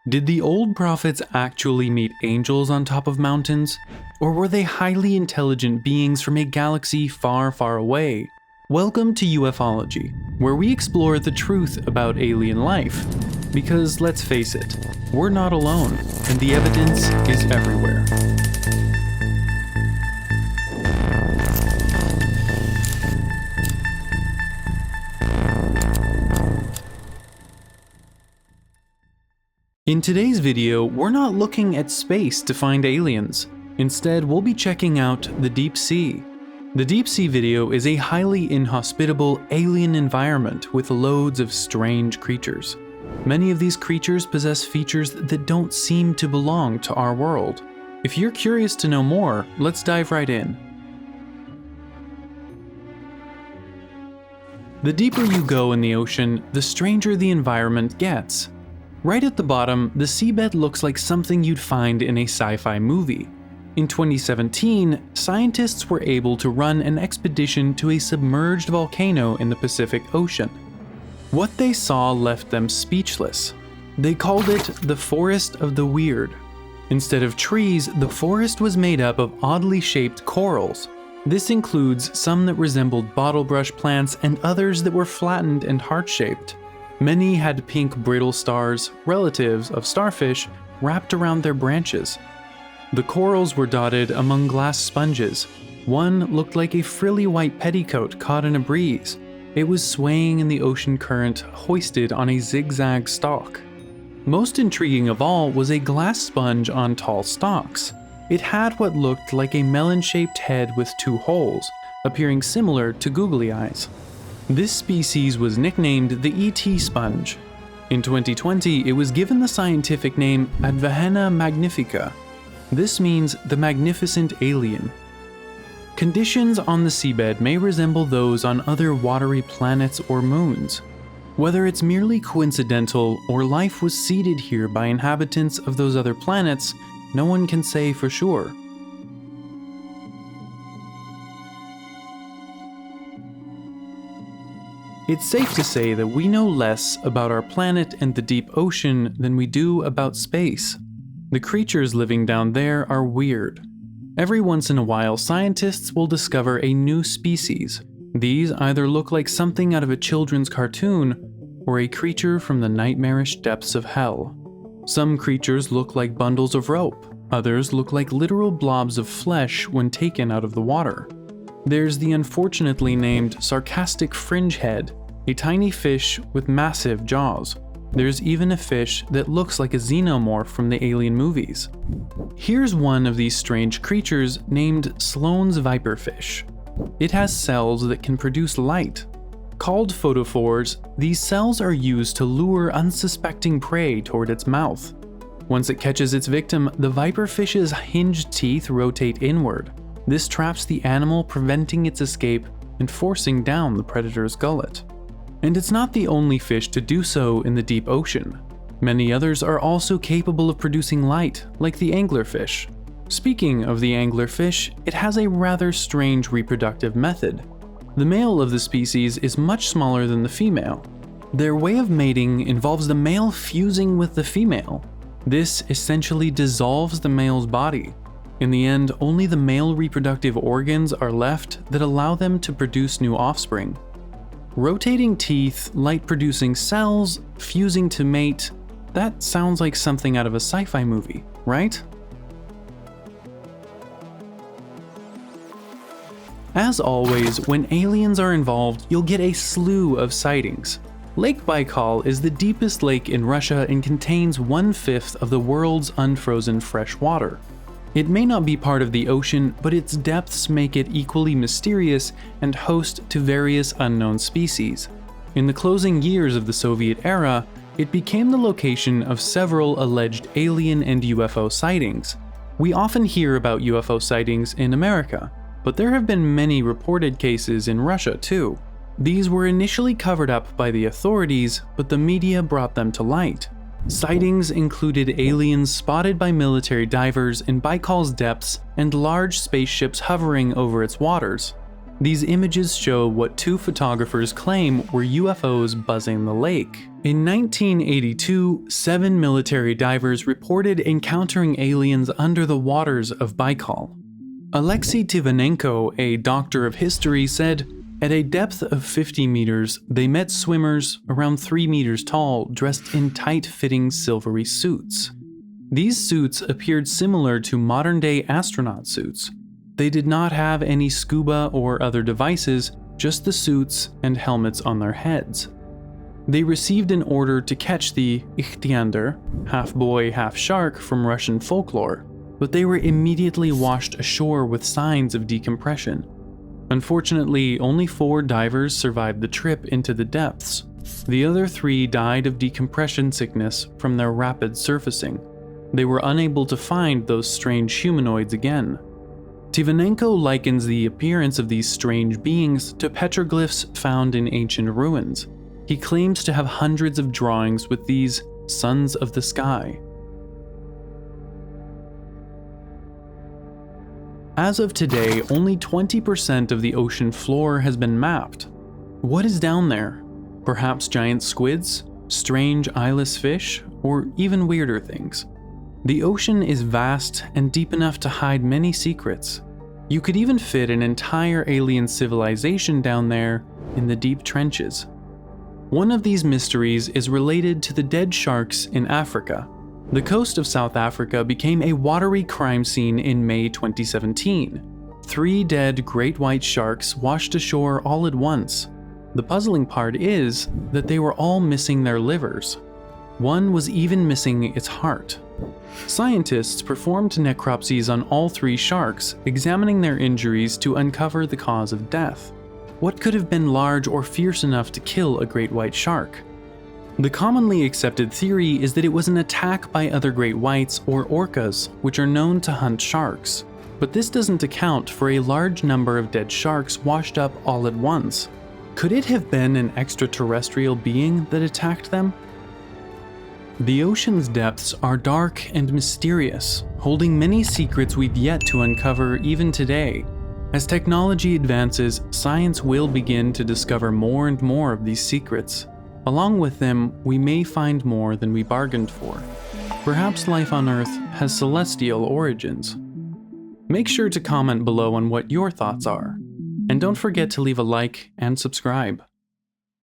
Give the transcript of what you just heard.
Did the old prophets actually meet angels on top of mountains? Or were they highly intelligent beings from a galaxy far, far away? Welcome to UFOLOgy, where we explore the truth about alien life. Because let's face it, we're not alone, and the evidence is everywhere. In today's video, we're not looking at space to find aliens. Instead, we'll be checking out the deep sea. The deep sea video is a highly inhospitable alien environment with loads of strange creatures. Many of these creatures possess features that don't seem to belong to our world. If you're curious to know more, let's dive right in. The deeper you go in the ocean, the stranger the environment gets. Right at the bottom, the seabed looks like something you'd find in a sci-fi movie. In 2017, scientists were able to run an expedition to a submerged volcano in the Pacific Ocean. What they saw left them speechless. They called it the Forest of the Weird. Instead of trees, the forest was made up of oddly shaped corals. This includes some that resembled bottlebrush plants and others that were flattened and heart-shaped. Many had pink brittle stars, relatives of starfish, wrapped around their branches. The corals were dotted among glass sponges. One looked like a frilly white petticoat caught in a breeze. It was swaying in the ocean current, hoisted on a zigzag stalk. Most intriguing of all was a glass sponge on tall stalks. It had what looked like a melon-shaped head with two holes, appearing similar to googly eyes. This species was nicknamed the ET sponge. In 2020, it was given the scientific name Advahena magnifica. This means the magnificent alien. Conditions on the seabed may resemble those on other watery planets or moons. Whether it's merely coincidental or life was seeded here by inhabitants of those other planets, no one can say for sure. It's safe to say that we know less about our planet and the deep ocean than we do about space. The creatures living down there are weird. Every once in a while, scientists will discover a new species. These either look like something out of a children's cartoon or a creature from the nightmarish depths of hell. Some creatures look like bundles of rope. Others look like literal blobs of flesh when taken out of the water. There's the unfortunately named sarcastic fringe head, a tiny fish with massive jaws. There's even a fish that looks like a xenomorph from the Alien movies. Here's one of these strange creatures named Sloan's viperfish. It has cells that can produce light. Called photophores, these cells are used to lure unsuspecting prey toward its mouth. Once it catches its victim, the viperfish's hinged teeth rotate inward. This traps the animal, preventing its escape and forcing down the predator's gullet. And it's not the only fish to do so in the deep ocean. Many others are also capable of producing light, like the anglerfish. Speaking of the anglerfish, it has a rather strange reproductive method. The male of the species is much smaller than the female. Their way of mating involves the male fusing with the female. This essentially dissolves the male's body. In the end, only the male reproductive organs are left that allow them to produce new offspring. Rotating teeth, light-producing cells, fusing to mate, that sounds like something out of a sci-fi movie, right? As always, when aliens are involved, you'll get a slew of sightings. Lake Baikal is the deepest lake in Russia and contains 1/5 of the world's unfrozen fresh water. It may not be part of the ocean, but its depths make it equally mysterious and host to various unknown species. In the closing years of the Soviet era, it became the location of several alleged alien and UFO sightings. We often hear about UFO sightings in America, but there have been many reported cases in Russia too. These were initially covered up by the authorities, but the media brought them to light. Sightings included aliens spotted by military divers in Baikal's depths and large spaceships hovering over its waters. These images show what two photographers claim were UFOs buzzing the lake. In 1982, 7 military divers reported encountering aliens under the waters of Baikal. Alexei Tivanenko, a doctor of history, said, "At a depth of 50 meters, they met swimmers around 3 meters tall, dressed in tight-fitting silvery suits. These suits appeared similar to modern-day astronaut suits. They did not have any scuba or other devices, just the suits and helmets on their heads. They received an order to catch the Ichthyander, half boy, half shark from Russian folklore, but they were immediately washed ashore with signs of decompression. Unfortunately, only 4 divers survived the trip into the depths. The other 3 died of decompression sickness from their rapid surfacing. They were unable to find those strange humanoids again." Tivanenko likens the appearance of these strange beings to petroglyphs found in ancient ruins. He claims to have hundreds of drawings with these sons of the sky. As of today, only 20% of the ocean floor has been mapped. What is down there? Perhaps giant squids, strange eyeless fish, or even weirder things. The ocean is vast and deep enough to hide many secrets. You could even fit an entire alien civilization down there in the deep trenches. One of these mysteries is related to the dead sharks in Africa. The coast of South Africa became a watery crime scene in May 2017. 3 dead great white sharks washed ashore all at once. The puzzling part is that they were all missing their livers. One was even missing its heart. Scientists performed necropsies on all 3 sharks, examining their injuries to uncover the cause of death. What could have been large or fierce enough to kill a great white shark? The commonly accepted theory is that it was an attack by other great whites or orcas, which are known to hunt sharks. But this doesn't account for a large number of dead sharks washed up all at once. Could it have been an extraterrestrial being that attacked them? The ocean's depths are dark and mysterious, holding many secrets we've yet to uncover even today. As technology advances, science will begin to discover more and more of these secrets. Along with them, we may find more than we bargained for. Perhaps life on Earth has celestial origins. Make sure to comment below on what your thoughts are. And don't forget to leave a like and subscribe.